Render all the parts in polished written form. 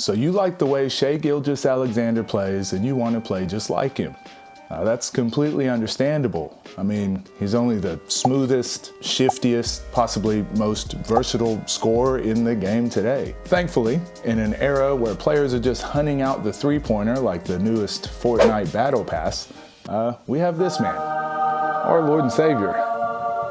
So you like the way Shai Gilgeous-Alexander plays and you want to play just like him. That's completely understandable. I mean, he's only the smoothest, shiftiest, possibly most versatile scorer in the game today. Thankfully, in an era where players are just hunting out the three-pointer like the newest Fortnite Battle Pass, we have this man, our Lord and Savior,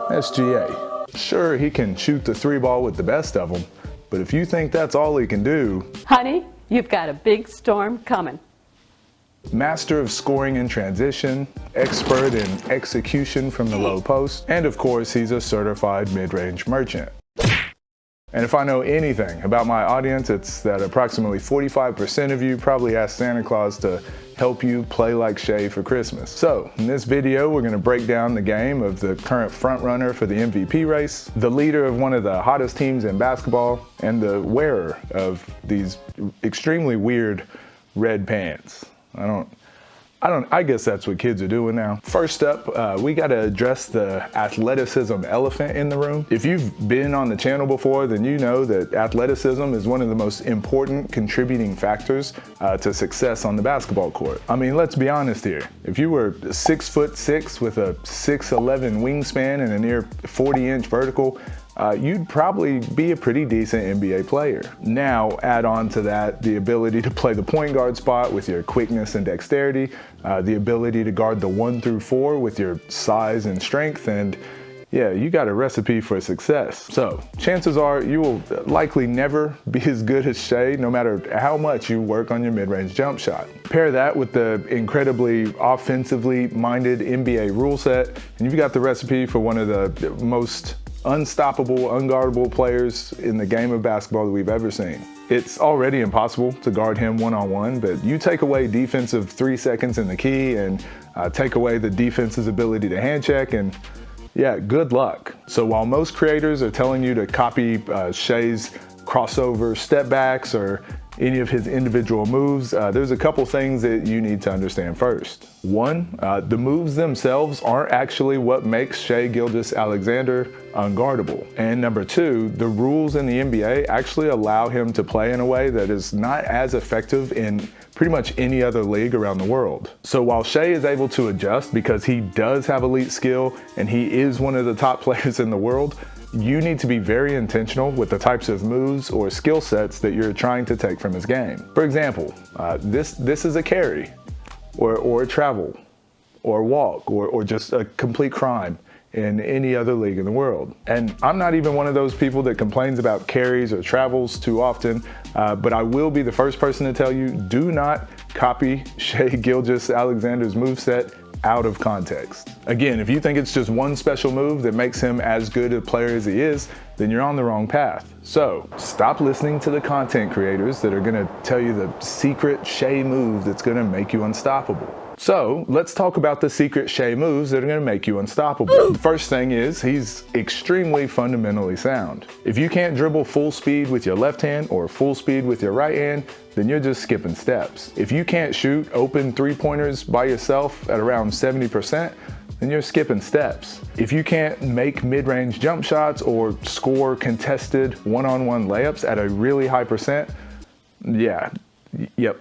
SGA. Sure, he can shoot the three ball with the best of them, but if you think that's all he can do... Honey, you've got a big storm coming. Master of scoring in transition, expert in execution from the low post, and of course he's a certified mid-range merchant. And if I know anything about my audience, it's that approximately 45% of you probably asked Santa Claus to help you play like Shai for Christmas. So in this video, we're going to break down the game of the current frontrunner for the MVP race, the leader of one of the hottest teams in basketball, and the wearer of these extremely weird red pants. I guess that's what kids are doing now. First up, we gotta address the athleticism elephant in the room. If you've been on the channel before, then you know that athleticism is one of the most important contributing factors to success on the basketball court. I mean, let's be honest here. If you were 6'6" with a 6'11" wingspan and a near 40-inch vertical, you'd probably be a pretty decent NBA player. Now add on to that the ability to play the point guard spot with your quickness and dexterity, the ability to guard the 1 through 4 with your size and strength, and yeah, you got a recipe for success. So chances are you will likely never be as good as Shai, no matter how much you work on your mid-range jump shot. Pair that with the incredibly offensively minded NBA rule set, and you've got the recipe for one of the most unstoppable, unguardable players in the game of basketball that we've ever seen. It's already impossible to guard him one-on-one, but you take away defensive 3 seconds in the key and take away the defense's ability to hand check, and yeah, good luck. So while most creators are telling you to copy Shai's crossover step backs or any of his individual moves, there's a couple things that you need to understand first. One, the moves themselves aren't actually what makes Shai Gilgeous-Alexander unguardable. And number two, the rules in the NBA actually allow him to play in a way that is not as effective in pretty much any other league around the world. So while Shai is able to adjust because he does have elite skill and he is one of the top players in the world, you need to be very intentional with the types of moves or skill sets that you're trying to take from his game. For example, this is a carry, or a travel, or a walk, or just a complete crime in any other league in the world. And I'm not even one of those people that complains about carries or travels too often, but I will be the first person to tell you, do not copy Shai Gilgeous-Alexander's moveset out of context. Again, if you think it's just one special move that makes him as good a player as he is, then you're on the wrong path. So stop listening to the content creators that are gonna tell you the secret Shai move that's gonna make you unstoppable. So let's talk about the secret Shai moves that are gonna make you unstoppable. The first thing is he's extremely fundamentally sound. If you can't dribble full speed with your left hand or full speed with your right hand, then you're just skipping steps. If you can't shoot open three-pointers by yourself at around 70%, then you're skipping steps. If you can't make mid-range jump shots or score contested one-on-one layups at a really high percent,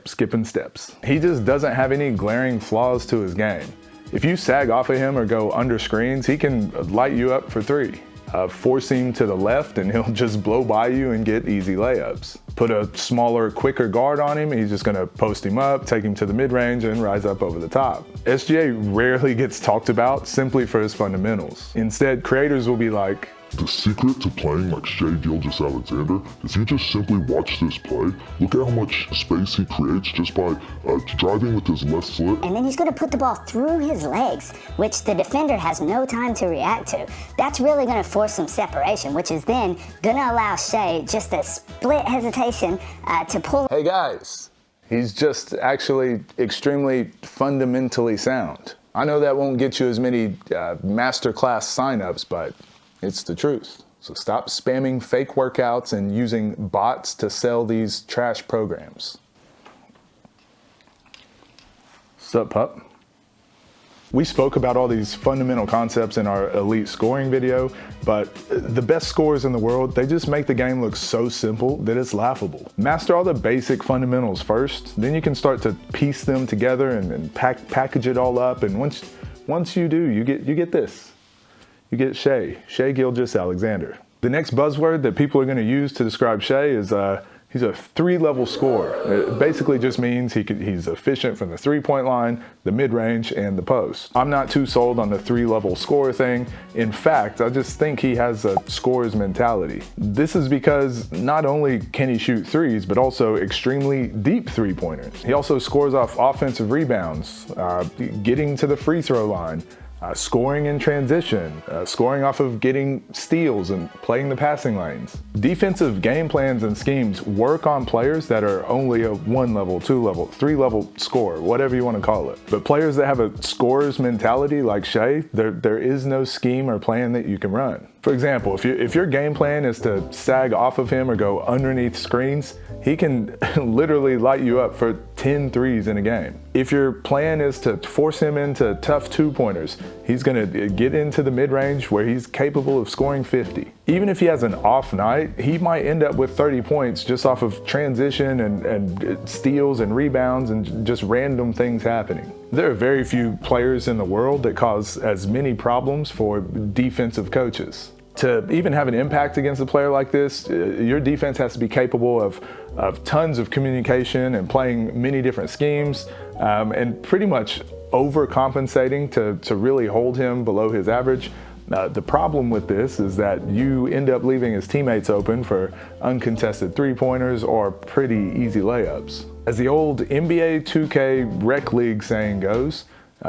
skipping steps. He just doesn't have any glaring flaws to his game. If you sag off of him or go under screens, he can light you up for three. Force him to the left and he'll just blow by you and get easy layups. Put a smaller, quicker guard on him, he's just gonna post him up, take him to the mid-range and rise up over the top. SGA rarely gets talked about simply for his fundamentals. Instead, creators will be like, the secret to playing like Shai Gilgeous-Alexander is you just simply watch this play. Look at how much space he creates just by driving with his left foot. And then he's going to put the ball through his legs, which the defender has no time to react to. That's really going to force some separation, which is then going to allow Shai just a split hesitation to pull. Hey guys, he's just actually extremely fundamentally sound. I know that won't get you as many masterclass signups, but it's the truth. So stop spamming fake workouts and using bots to sell these trash programs. Sup, pup? We spoke about all these fundamental concepts in our elite scoring video, but the best scorers in the world, they just make the game look so simple that it's laughable. Master all the basic fundamentals first, then you can start to piece them together and package it all up. And once you do, you get this. You get Shai Gilgeous-Alexander. The next buzzword that people are going to use to describe Shai is he's a 3-level scorer. It basically just means he's efficient from the 3-point line, the mid-range, and the post. I'm not too sold on the 3-level scorer thing. In fact, I just think he has a scorer's mentality. This is because not only can he shoot threes, but also extremely deep 3-pointers. He also scores off offensive rebounds, getting to the free throw line, scoring in transition, scoring off of getting steals and playing the passing lanes. Defensive game plans and schemes work on players that are only a 1-level, 2-level, 3-level scorer, whatever you want to call it. But players that have a scorer's mentality like Shai, there is no scheme or plan that you can run. For example, if your game plan is to sag off of him or go underneath screens, he can literally light you up for 10 threes in a game. If your plan is to force him into tough 2-pointers, he's gonna get into the mid-range where he's capable of scoring 50. Even if he has an off night, he might end up with 30 points just off of transition and steals and rebounds and just random things happening. There are very few players in the world that cause as many problems for defensive coaches. To even have an impact against a player like this, your defense has to be capable of tons of communication and playing many different schemes and pretty much overcompensating to really hold him below his average. The problem with this is that you end up leaving his teammates open for uncontested 3-pointers or pretty easy layups. As the old NBA 2K Rec League saying goes,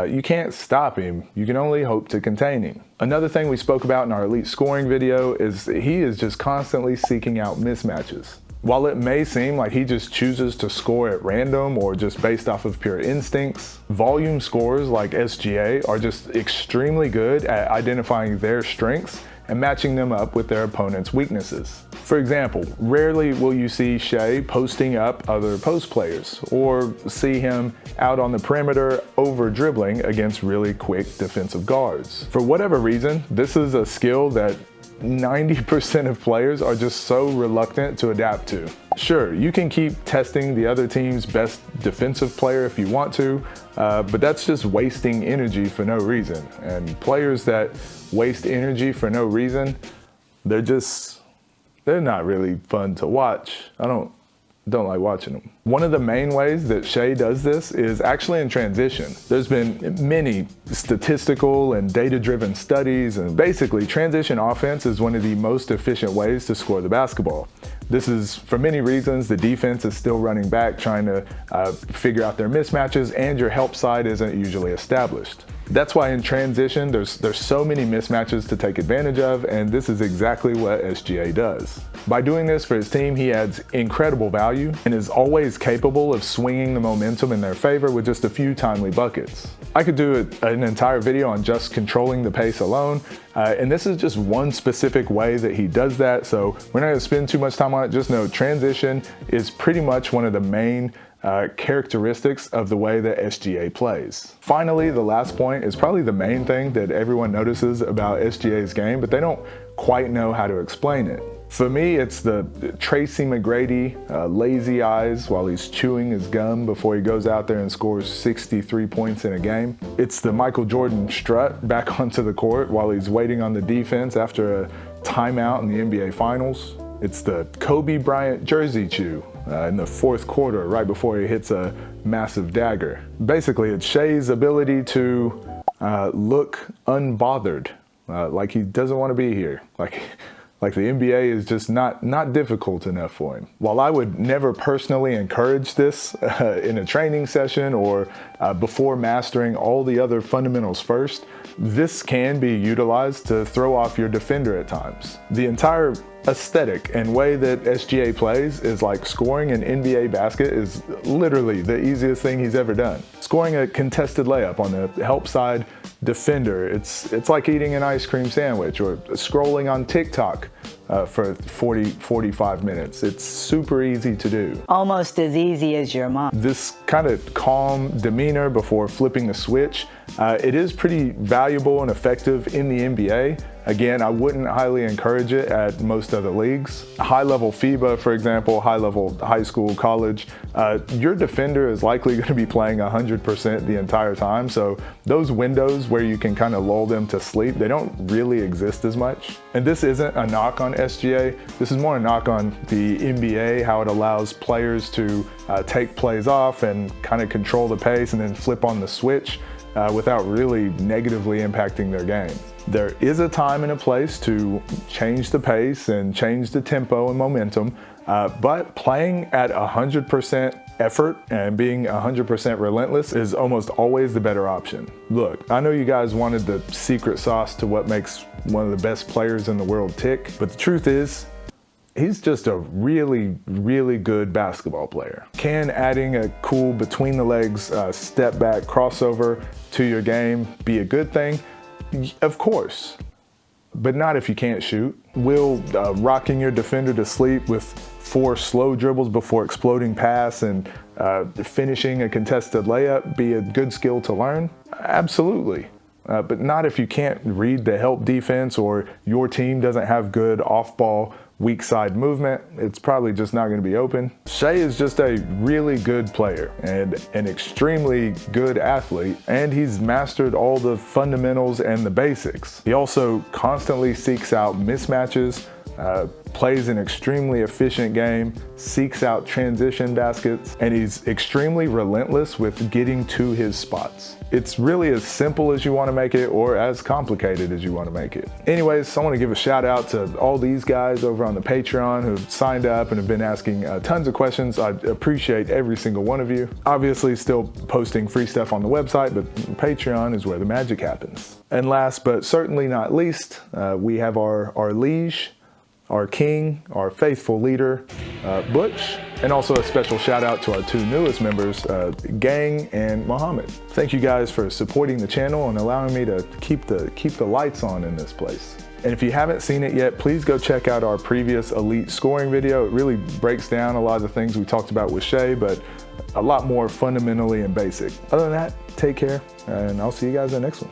you can't stop him, you can only hope to contain him. Another thing we spoke about in our elite scoring video is he is just constantly seeking out mismatches. While it may seem like he just chooses to score at random or just based off of pure instincts, volume scorers like SGA are just extremely good at identifying their strengths and matching them up with their opponent's weaknesses. For example, rarely will you see Shai posting up other post players or see him out on the perimeter over dribbling against really quick defensive guards. For whatever reason, this is a skill that 90% of players are just so reluctant to adapt to. Sure, you can keep testing the other team's best defensive player if you want to, but that's just wasting energy for no reason. And players that waste energy for no reason, they're not really fun to watch. I don't like watching them. One of the main ways that Shai does this is actually in transition. There's been many statistical and data-driven studies, and basically transition offense is one of the most efficient ways to score the basketball. This is for many reasons. The defense is still running back, trying to figure out their mismatches, and your help side isn't usually established. That's why in transition, there's so many mismatches to take advantage of, and this is exactly what SGA does. By doing this for his team, he adds incredible value and is always capable of swinging the momentum in their favor with just a few timely buckets. I could do an entire video on just controlling the pace alone, and this is just one specific way that he does that, so we're not going to spend too much time on it. Just know transition is pretty much one of the main characteristics of the way that SGA plays. Finally, the last point is probably the main thing that everyone notices about SGA's game, but they don't quite know how to explain it. For me, it's the Tracy McGrady lazy eyes while he's chewing his gum before he goes out there and scores 63 points in a game. It's the Michael Jordan strut back onto the court while he's waiting on the defense after a timeout in the NBA Finals. It's the Kobe Bryant jersey chew in the fourth quarter right before he hits a massive dagger. Basically, it's Shai's ability to look unbothered, like he doesn't want to be here. Like the NBA is just not difficult enough for him. While I would never personally encourage this in a training session or before mastering all the other fundamentals first, this can be utilized to throw off your defender at times. The entire aesthetic and way that SGA plays is like scoring an NBA basket is literally the easiest thing he's ever done. Scoring a contested layup on the help side defender, it's like eating an ice cream sandwich or scrolling on TikTok for 45 minutes. It's super easy to do. Almost as easy as your mom. This kind of calm demeanor before flipping the switch It is pretty valuable and effective in the NBA. Again, I wouldn't highly encourage it at most other leagues. High-level FIBA, for example, high-level high school, college, your defender is likely going to be playing 100% the entire time. So those windows where you can kind of lull them to sleep, they don't really exist as much. And this isn't a knock on SGA. This is more a knock on the NBA, how it allows players to take plays off and kind of control the pace and then flip on the switch without really negatively impacting their game. There is a time and a place to change the pace and change the tempo and momentum, but playing at 100% effort and being 100% relentless is almost always the better option. Look, I know you guys wanted the secret sauce to what makes one of the best players in the world tick, but the truth is, he's just a really, really good basketball player. Can adding a cool between the legs step back crossover to your game be a good thing? Of course, but not if you can't shoot. Will rocking your defender to sleep with 4 slow dribbles before exploding pass and finishing a contested layup be a good skill to learn? Absolutely. But not if you can't read the help defense or your team doesn't have good off-ball weak side movement. It's probably just not going to be open. Shai is just a really good player and an extremely good athlete, and he's mastered all the fundamentals and the basics. He also constantly seeks out mismatches, plays an extremely efficient game, seeks out transition baskets, and he's extremely relentless with getting to his spots. It's really as simple as you want to make it or as complicated as you want to make it. Anyways, I want to give a shout out to all these guys over on the Patreon who've signed up and have been asking tons of questions. I appreciate every single one of you. Obviously still posting free stuff on the website, but Patreon is where the magic happens. And last but certainly not least, we have our liege, our king, our faithful leader, Butch, and also a special shout out to our 2 newest members, Gang and Muhammad. Thank you guys for supporting the channel and allowing me to keep the lights on in this place. And if you haven't seen it yet, please go check out our previous elite scoring video. It really breaks down a lot of the things we talked about with Shai, but a lot more fundamentally and basic. Other than that, take care, and I'll see you guys in the next one.